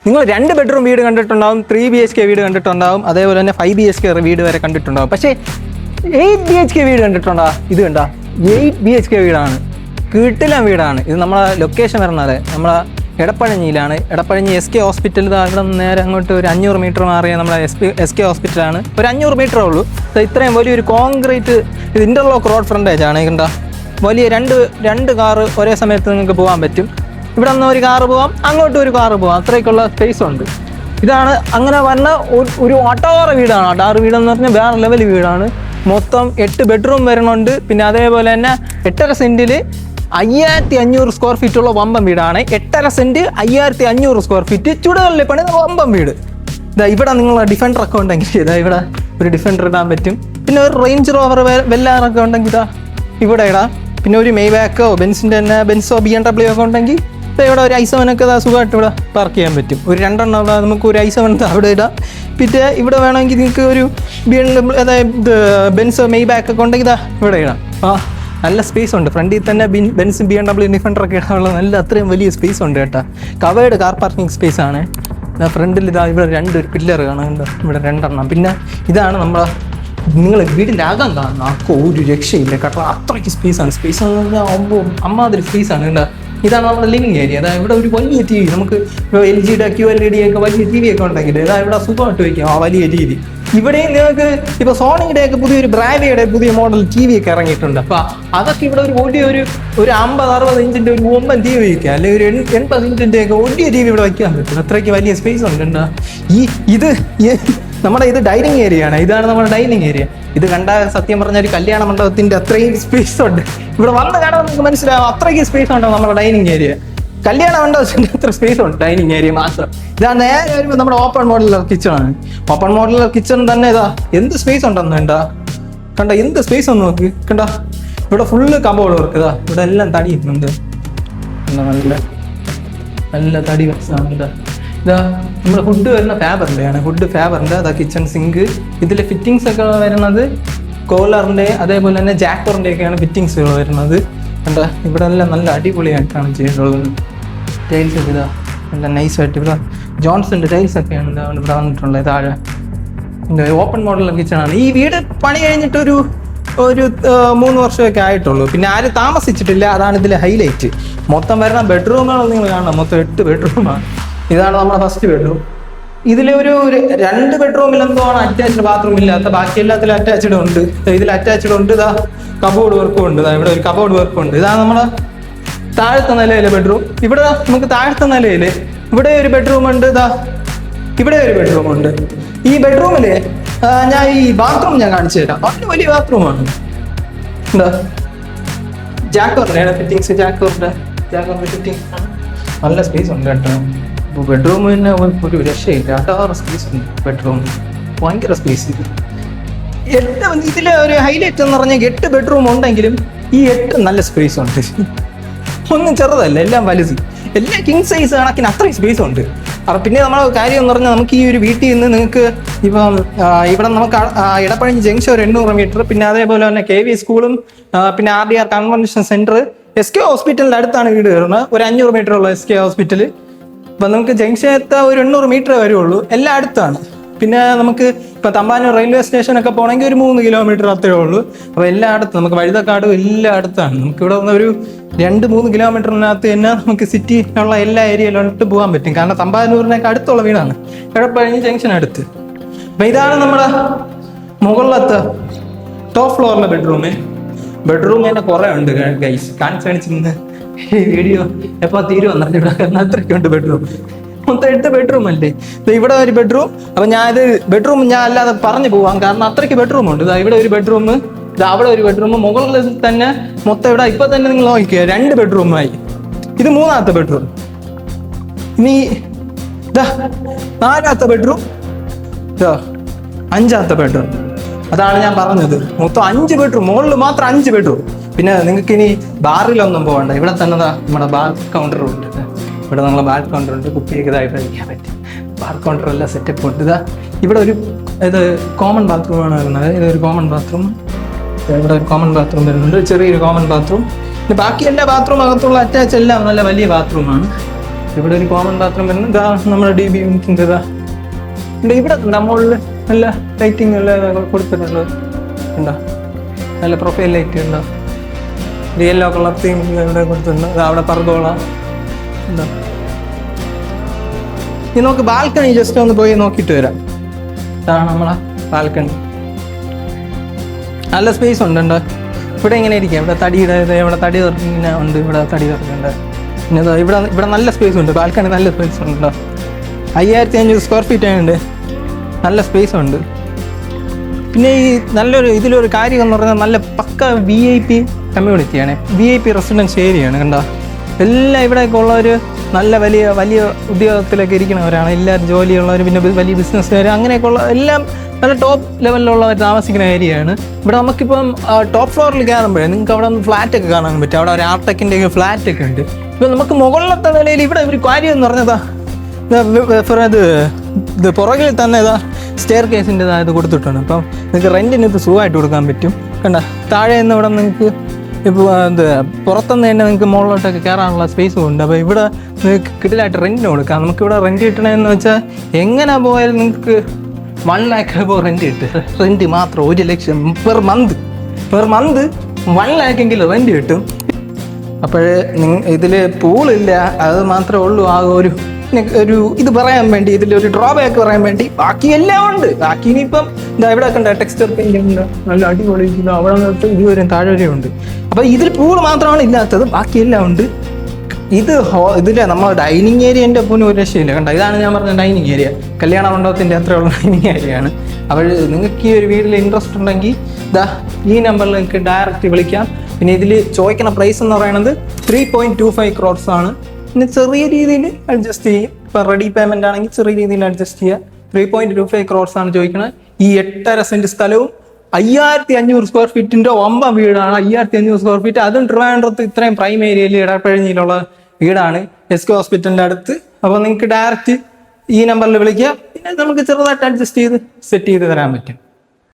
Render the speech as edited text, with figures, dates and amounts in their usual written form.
നിങ്ങൾ 2 ബെഡ്റൂം വീട് കണ്ടിട്ടുണ്ടാവും, 3 BHK വീട് കണ്ടിട്ടുണ്ടാവും, അതേപോലെ തന്നെ 5 BHK വീട് വരെ കണ്ടിട്ടുണ്ടാവും. പക്ഷേ 8 BHK വീട് കണ്ടിട്ടുണ്ടോ? ഇത് കണ്ടോ, 8 BHK വീടാണ്. കിടിലൻ വീടാണ്. ഇത് നമ്മളെ ലൊക്കേഷൻ വരുന്നത് നമ്മളെ എടപ്പഴഞ്ഞിയിലാണ്. എടപ്പഴഞ്ഞി SK ഹോസ്പിറ്റൽ. ഇവിടെ നിന്ന് നേരെ അങ്ങോട്ട് ഒരു 500 മീറ്റർ മാറിയ നമ്മളെ SK ഹോസ്പിറ്റലാണ്. ഒരു 500 മീറ്ററേ ഉള്ളൂ. ഇത്രയും വലിയൊരു കോൺക്രീറ്റ് ഇത് ഇൻ്റർലോക്ക് റോഡ് ഫ്രണ്ടേജ് ആണ്. കണ്ടോ, വലിയ രണ്ട് കാറ് ഒരേ സമയത്ത് നിങ്ങൾക്ക് പോകാൻ പറ്റും. ഇവിടെ നിന്ന് ഒരു കാറ് പോവാം, അങ്ങോട്ടും ഒരു കാറ് പോവാം. അത്രയ്ക്കുള്ള സ്പേസ് ഉണ്ട്. ഇതാണ് അങ്ങനെ വന്ന ഒരു ഒട്ടാറ് വീടാണ്. ഒട്ടാറ് വീടെന്ന് പറഞ്ഞാൽ വേറെ ലെവൽ വീടാണ്. മൊത്തം 8 ബെഡ്റൂം വരുന്നുണ്ട്. പിന്നെ അതേപോലെ തന്നെ 8.5 സെൻറ്റിൽ 5500 സ്ക്വയർ ഫീറ്റ് ഉള്ള വമ്പം വീടാണ്. 8.5 സെൻറ്റ് 5500 സ്ക്വയർ ഫീറ്റ് ചുടുകളിൽ പണി വമ്പം വീട്. ഇതാ ഇവിടെ നിങ്ങൾ ഡിഫൻഡർ ഒക്കെ ഉണ്ടെങ്കിൽ ഇതാ ഇവിടെ ഒരു ഡിഫൻഡർ ഇടാൻ പറ്റും. പിന്നെ ഒരു റേഞ്ച് റോവർ വെല്ലാറൊക്കെ ഉണ്ടെങ്കിൽ ഇതാ ഇവിടെ ഇടാം. പിന്നെ ഒരു മെയ്ബാക്കോ ബെൻസിൻ്റെ തന്നെ ബെൻസോ BMW ഒക്കെ ഉണ്ടെങ്കിൽ ഇവിടെ ഒരു i7 ഒക്കെ സുഖമായിട്ട് ഇവിടെ പാർക്ക് ചെയ്യാൻ പറ്റും. ഒരു 2 എണ്ണം നമുക്ക് ഒരു i7 അവിടെ ഇടാം. പിന്നെ ഇവിടെ വേണമെങ്കിൽ നിങ്ങൾക്ക് ഒരു BMW അതായത് ബെൻസോ മെയ്ബാക്ക് ഒക്കെ ഉണ്ടെങ്കിൽ ഇതാ ഇവിടെ ഇടാം. നല്ല സ്പേസ് ഉണ്ട്. ഫ്രണ്ടിൽ തന്നെ ബെൻസ് BMW ഡിഫൻഡർ ഒക്കെ ഇടാനുള്ള നല്ല അത്രയും വലിയ സ്പേസ് ഉണ്ട് കേട്ടോ. കവേർഡ് കാർ പാർക്കിംഗ് സ്പേസ് ആണ്. ഫ്രണ്ടിൽ ഇതാ ഇവിടെ 2 പില്ലർ കാണുന്നുണ്ട്, ഇവിടെ 2 എണ്ണം. പിന്നെ ഇതാണ് നമ്മളെ നിങ്ങൾ വീടിൻ്റെ അകം കാണുന്ന ഒരു രക്ഷയില്ല കേട്ടോ. അത്രയ്ക്ക് സ്പേസാണ്. സ്പേസ് എന്ന് പറഞ്ഞാൽ അമ്മാതിരി സ്പേസാണ് കേട്ടോ. ഇതാണ് നമ്മുടെ ലിവിങ് ഏരിയ. അതായത് ഇവിടെ ഒരു വലിയ TV, നമുക്ക് LGയുടെ QLED ഒക്കെ വലിയ TV ഒക്കെ ഉണ്ടെങ്കിൽ ഇതാ ഇവിടെ സുഖമായിട്ട് വയ്ക്കാം. വലിയ TV ഇവിടെയും നിങ്ങൾക്ക് ഇപ്പോൾ സോണിയുടെ ഒക്കെ പുതിയൊരു ബ്രാവിയുടെ പുതിയ മോഡൽ TV ഒക്കെ ഇറങ്ങിയിട്ടുണ്ട്. അപ്പോൾ അതൊക്കെ ഇവിടെ ഒരു 50-60 ഇഞ്ചിൻ്റെ ഒരു വമ്പൻ TV വയ്ക്കുക, അല്ലെങ്കിൽ ഒരു 80 ഇഞ്ചിൻ്റെ ഒക്കെ വലിയ TV ഇവിടെ വയ്ക്കാൻ പറ്റും. അത്രയ്ക്ക് വലിയ സ്പേസ് ഉണ്ട്. ഇത് നമ്മുടെ ഇത് ഡൈനിങ് ഏരിയ ആണ്. ഇതാണ് നമ്മുടെ ഡൈനിങ് ഏരിയ. ഇത് കണ്ട സത്യം പറഞ്ഞ ഒരു കല്യാണ മണ്ഡപത്തിന്റെ അത്രയും സ്പേസ് ഉണ്ട്. ഇവിടെ വന്ന് കാണാൻ നിങ്ങൾക്ക് മനസ്സിലാവും അത്രയ്ക്ക് സ്പേസ് ഉണ്ടോ നമ്മുടെ ഡൈനിങ് ഏരിയ. കല്യാണ മണ്ഡപത്തിന്റെ അത്ര സ്പേസ് ഉണ്ട് ഡൈനിങ് ഏരിയ മാത്രം. ഇതാ നേരെ വരുമ്പോൾ നമ്മുടെ ഓപ്പൺ മോഡുലർ കിച്ചൺ ആണ്. ഓപ്പൺ മോഡുലർ കിച്ചൺ തന്നെ ഇതാ എന്ത് സ്പേസ് ഉണ്ടെന്ന് കണ്ട എന്ത് സ്പേസ് ഒന്ന് നോക്ക്. കണ്ട ഇവിടെ ഫുള്ള് കബോർഡ് വർക്ക്. ഇതാ ഇവിടെ എല്ലാം തടി ഉണ്ട്, നല്ല തടി വെച്ചാണ്. ഇതാ നമ്മുടെ ഫുഡ് വരുന്ന ഫാബറിൻ്റെയാണ്. ഫാബറിൻ്റെ അതാ കിച്ചൺ സിങ്ക്. ഇതിലെ ഫിറ്റിങ്സ് ഒക്കെ വരുന്നത് കോലറിൻ്റെ അതേപോലെ തന്നെ ജാക്കറിൻ്റെ ഒക്കെയാണ് ഫിറ്റിങ്സുകൾ വരുന്നത്. കണ്ട ഇവിടെ എല്ലാം നല്ല അടിപൊളിയായിട്ടാണ് ചെയ്തിട്ടുള്ളത്. ടൈൽസ് ഒക്കെ ഇതാ നല്ല നൈസായിട്ട് ഇവിടെ ജോൺസന്റെ ടൈൽസ് ഒക്കെയാണ് ഇവിടെ വന്നിട്ടുള്ളത്. താഴെ ഓപ്പൺ മോഡൽ കിച്ചണാണ്. ഈ വീട് പണി കഴിഞ്ഞിട്ട് ഒരു 3 വർഷമൊക്കെ ആയിട്ടുള്ളൂ. പിന്നെ ആരും താമസിച്ചിട്ടില്ല. അതാണ് ഇതിലെ ഹൈലൈറ്റ്. മൊത്തം വരുന്ന ബെഡ്റൂമുകൾ നിങ്ങൾ കാണണം. മൊത്തം 8 ബെഡ്റൂമാണ്. ഇതാണ് നമ്മുടെ ഫസ്റ്റ് ബെഡ്റൂം. ഇതിൽ ഒരു 2 ബെഡ്റൂമിൽ എന്തോ ആണ് അറ്റാച്ച്ഡ് ബാത്റൂം ഇല്ലാത്ത. ബാക്കി എല്ലാത്തിലും അറ്റാച്ച്ഡ് ഉണ്ട്. ഇതിൽ അറ്റാച്ച്ഡ് ഉണ്ട്. ഇതാ കബോർഡ് വർക്കും ഉണ്ട്. ഇവിടെ ഒരു കബോർഡ് വർക്കും ഉണ്ട്. ഇതാണ് നമ്മുടെ താഴത്തെ നിലയിലെ ബെഡ്റൂം. ഇവിടെ നമുക്ക് താഴത്തെ നിലയിൽ ഇവിടെ ഒരു ബെഡ്റൂം ഉണ്ട്. ഇതാ ഇവിടെ ഒരു ബെഡ്റൂം ഉണ്ട്. ഈ ബെഡ്റൂമില് ഞാൻ ഈ ബാത്റൂം ഞാൻ കാണിച്ചു തരാം. വളരെ വലിയ ബാത്റൂമാണ്. എന്താ ജാക്കോറിന്റെ ഫിറ്റിങ്സ്, ജാക്കോറിന്റെ ഫിറ്റിങ്സ്. നല്ല സ്പേസ് ഉണ്ട് കേട്ടോ. ബെഡ്റൂം തന്നെ ഒരു രക്ഷയില്ല. 6 സ്പേസ് ഉണ്ട് ബെഡ്റൂം. ഭയങ്കര സ്പേസ്. ഇതിലെ ഒരു ഹൈലൈറ്റ് എന്ന് പറഞ്ഞാൽ 8 ബെഡ്റൂം ഉണ്ടെങ്കിലും ഈ 8 നല്ല സ്പേസ് ഉണ്ട്. ഒന്നും ചെറുതല്ല, എല്ലാം വലുത്, എല്ലാം കിങ് സൈസ് കണക്കിന് അത്രയും സ്പേസ് ഉണ്ട്. അപ്പം പിന്നെ നമ്മളെ കാര്യം എന്ന് പറഞ്ഞാൽ നമുക്ക് ഈ ഒരു വീട്ടിൽ നിന്ന് നിങ്ങൾക്ക് ഇപ്പം ഇവിടെ നമുക്ക് എടപ്പഴഞ്ഞി ജംഗ്ഷൻ ഒരു 800 മീറ്റർ, പിന്നെ അതേപോലെ തന്നെ KV സ്കൂളും പിന്നെ RDR കൺവെൻഷൻ സെന്റർ SK ഹോസ്പിറ്റലിൻ്റെ അടുത്താണ് വീട് കയറുന്നത്. ഒരു 500 മീറ്റർ ഉള്ള SK ഹോസ്പിറ്റൽ. അപ്പം നമുക്ക് ജംഗ്ഷൻ എത്താൻ ഒരു 800 മീറ്റർ വരുള്ളൂ. എല്ലാം അടുത്താണ്. പിന്നെ നമുക്ക് ഇപ്പം തമ്പാനൂർ റെയിൽവേ സ്റ്റേഷനൊക്കെ പോകണമെങ്കിൽ ഒരു 3 കിലോമീറ്റർ അത്രേ ഉള്ളൂ. അപ്പോൾ എല്ലാം അടുത്ത്, നമുക്ക് വഴുതക്കാടും എല്ലാം അടുത്താണ്. നമുക്ക് ഇവിടെ വന്ന ഒരു 2-3 കിലോമീറ്ററിനകത്ത് തന്നെ നമുക്ക് സിറ്റി ഉള്ള എല്ലാ ഏരിയയിലോട്ട് പോകാൻ പറ്റും. കാരണം തമ്പാനൂരിനൊക്കെ അടുത്തുള്ള വീടാണ്, എടപ്പഴഞ്ഞി ജംഗ്ഷൻ അടുത്ത്. അപ്പം ഇതാണ് നമ്മുടെ മുകളിലത്തെ ടോപ്പ് ഫ്ലോറിലെ ബെഡ്റൂം തന്നെ കുറേ ഉണ്ട് ഗൈസ്. കാണിച്ചിരുന്ന് ഈ വീഡിയോ എപ്പോൾ തീരുവന്നിട്ട് ഇവിടെ അത്രയ്ക്കുണ്ട് ബെഡ്റൂം. മൊത്തം 8 ബെഡ്റൂം അല്ലേ. ഇവിടെ ഒരു ബെഡ്റൂം. അപ്പം ബെഡ്റൂം ഞാൻ അല്ലാതെ പറഞ്ഞു പോവാം, കാരണം അത്രയ്ക്ക് ബെഡ്റൂം ഉണ്ട്. ഇവിടെ ഒരു ബെഡ്റൂം, അവിടെ ഒരു ബെഡ്റൂം. മുകളിൽ തന്നെ മൊത്തം ഇവിടെ ഇപ്പൊ തന്നെ നിങ്ങൾ നോക്കിക്കുക 2 ബെഡ്റൂമായി. ഇത് 3ാമത്തെ ബെഡ്റൂം. ഇനി 4ാമത്തെ ബെഡ്റൂം, 5ാമത്തെ ബെഡ്റൂം. അതാണ് ഞാൻ പറഞ്ഞത്. മൊത്തം 5 ബെഡ്റൂം. മുകളിൽ മാത്രം 5 ബെഡ്റൂം. പിന്നെ നിങ്ങൾക്ക് ഇനി ബാറിലൊന്നും പോകണ്ട. ഇവിടെ തന്നെ നമ്മുടെ ബാർ കൗണ്ടറും ഉണ്ട്. ഇവിടെ നമ്മളെ ബാർ കൗണ്ടർ ഉണ്ട്. കുപ്പിയൊക്കെ ഇതായിട്ട് കഴിക്കാൻ പറ്റും. ബാർ കൗണ്ടർ എല്ലാം സെറ്റപ്പ് ഉണ്ട്. ഇവിടെ ഒരു കോമൺ ബാത്റൂമാണ് വരുന്നത്. ഇതൊരു കോമൺ ബാത്റൂം. ഇവിടെ ഒരു കോമൺ ബാത്റൂം വരുന്നുണ്ട്, ചെറിയൊരു കോമൺ ബാത്റൂം. പിന്നെ ബാക്കി എല്ലാ ബാത്റൂം അകത്തുള്ള അറ്റാച്ച് എല്ലാം നല്ല വലിയ ബാത്റൂമാണ്. ഇവിടെ ഒരു കോമൺ ബാത്റൂം വരുന്നത് ഇതാ നമ്മുടെ DB യൂണിറ്റിൻ്റെ ഇതാ ഇവിടെ മുകളിൽ നല്ല ലൈറ്റിംഗ് എല്ലാം കൊടുത്തിട്ടുള്ളത് ഉണ്ടോ, നല്ല പ്രൊഫൈൽ ലൈറ്റ് ഉണ്ടോ, യെല്ലോ കളർ തീം ഇവിടെ കൊടുത്തിട്ടുണ്ട്. അവിടെ പർഗോള ഉണ്ടോ. ഇനി നമുക്ക് ബാൽക്കണി ജസ്റ്റ് ഒന്ന് പോയി നോക്കിയിട്ട് വരാം. ഇതാണ് നമ്മളെ ബാൽക്കണി. നല്ല സ്പേസ് ഉണ്ട്. ഇവിടെ ഇങ്ങനെ ഇരിക്കാം. ഇവിടെ ഇവിടെ തടി ഇങ്ങനെ ഉണ്ട്. ഇവിടെ തടി തുറക്കുന്നുണ്ട്. പിന്നെ ഇവിടെ നല്ല സ്പേസ് ഉണ്ട്. ബാൽക്കണി നല്ല സ്പേസ് ഉണ്ട്. 5500 സ്ക്വയർ ഫീറ്റ് ആയതുകൊണ്ട് നല്ല സ്പേസ് ഉണ്ട്. പിന്നെ ഈ ഇതിലൊരു കാര്യം എന്ന് പറഞ്ഞാൽ നല്ല പക്ക VIP കമ്മ്യൂണിറ്റിയാണ്. VIP റെസിഡൻസ് ഏരിയയാണ്. കണ്ടോ, എല്ലാം ഇവിടെയൊക്കെ ഉള്ളവർ നല്ല വലിയ ഉദ്യോഗത്തിലൊക്കെ ഇരിക്കുന്നവരാണ്. എല്ലാവരും ജോലിയുള്ളവർ, പിന്നെ വലിയ ബിസിനസ്സുകാർ, അങ്ങനെയൊക്കെ ഉള്ള എല്ലാം നല്ല ടോപ്പ് ലെവലിലുള്ളവർ താമസിക്കുന്ന ഏരിയയാണ്. ഇവിടെ നമുക്കിപ്പം ടോപ്പ് ഫ്ലോറിൽ കയറുമ്പോഴേ നിങ്ങൾക്ക് അവിടെ ഒന്ന് ഫ്ലാറ്റൊക്കെ കാണാൻ പറ്റും. അവിടെ ഒരു ആർടെക്കിൻ്റെ ഫ്ലാറ്റൊക്കെ ഉണ്ട്. ഇപ്പം നമുക്ക് മുകളിലത്തെ നിലയിൽ ഇവിടെ ഒരു കാര്യം എന്ന് പറഞ്ഞതാ ഇത് പുറകിൽ തന്നെ ഇതാ സ്റ്റെയർ കേസിൻ്റെ ഇത് കൊടുത്തിട്ടുണ്ട്. അപ്പം നിങ്ങൾക്ക് റെൻറ്റിന് ഇത് സുഖമായിട്ട് കൊടുക്കാൻ പറ്റും. കണ്ട, താഴെ നിന്ന് ഇവിടെ നിങ്ങൾക്ക് ഇപ്പോൾ പുറത്തുനിന്ന് തന്നെ നിങ്ങൾക്ക് മുകളിലോട്ടൊക്കെ കയറാനുള്ള സ്പേസും ഉണ്ട്. അപ്പോൾ ഇവിടെ നിങ്ങൾക്ക് കിടിലായിട്ട് റെൻറ്റിന് കൊടുക്കാം. നമുക്കിവിടെ റെൻറ്റ് കിട്ടണമെന്ന് വെച്ചാൽ എങ്ങനെ പോയാലും നിങ്ങൾക്ക് 1 lakh ഇപ്പോൾ റെൻറ്റ് മാത്രം 1 ലക്ഷം പെർ മന്ത് 1 lakh എങ്കിലും റെൻറ്റ് കിട്ടും. അപ്പോൾ ഇതിൽ പൂളില്ല, അത് മാത്രമേ ഉള്ളൂ. ആ ഒരു ഇത് പറയാൻ വേണ്ടി, ഇതിലൊരു ഡ്രോബാക്ക് പറയാൻ വേണ്ടി. ബാക്കി എല്ലാം ഉണ്ട്. ബാക്കി ഇനിയിപ്പം ഇവിടെ ഒക്കെ ഉണ്ട്, ടെക്സ്ചർ പെയിന്റിംഗ് ഉണ്ട്, നല്ല അടിപൊളി. അവിടെ നിന്നിട്ട് ഇതുവരെ താഴെ വരെ ഉണ്ട്. അപ്പോൾ ഇതിൽ പൂൾ മാത്രമാണ് ഇല്ലാത്തത്, ബാക്കി എല്ലാം ഉണ്ട്. ഇതിലെ നമ്മൾ ഡൈനിങ് ഏരിയൻ്റെ ഒപ്പം ഒരു രക്ഷയില്ല. കണ്ട, ഇതാണ് ഞാൻ പറഞ്ഞ ഡൈനിങ് ഏരിയ. കല്യാണ മണ്ഡപത്തിൻ്റെ അത്രയുള്ള ഡൈനിങ് ഏരിയയാണ്. അപ്പോൾ നിങ്ങൾക്ക് ഈ ഒരു വീട്ടിൽ ഇൻട്രസ്റ്റ് ഉണ്ടെങ്കിൽ ഈ നമ്പറിൽ നിങ്ങൾക്ക് ഡയറക്റ്റ് വിളിക്കാം. പിന്നെ ഇതിൽ ചോദിക്കുന്ന പ്രൈസ് എന്ന് പറയുന്നത് 3.25 crores ആണ്. പിന്നെ ചെറിയ രീതിയിൽ അഡ്ജസ്റ്റ് ചെയ്യും. ഇപ്പോൾ റെഡി പേയ്മെൻ്റ് ആണെങ്കിൽ ചെറിയ രീതിയിൽ അഡ്ജസ്റ്റ് ചെയ്യുക. 3.25 crores ആണ് ചോദിക്കുന്നത്. ഈ 8.5 സെൻറ്റ് സ്ഥലവും 5500 സ്ക്വയർ ഫീറ്റിൻ്റെ ഒമ്പം വീടാണ്. 5500 സ്ക്വയർ ഫീറ്റ്, അതും ട്രിവാൻഡ്രത്ത് ഇത്രയും പ്രൈം ഏരിയയിൽ ഇടപ്പഴിഞ്ഞിലുള്ള വീടാണ്, SK ഹോസ്പിറ്റലിൻ്റെ അടുത്ത്. അപ്പോൾ നിങ്ങൾക്ക് ഡയറക്റ്റ് ഈ നമ്പറിൽ വിളിക്കുക. പിന്നെ നമുക്ക് ചെറുതായിട്ട് അഡ്ജസ്റ്റ് ചെയ്ത് സെറ്റ് ചെയ്ത് തരാൻ പറ്റും.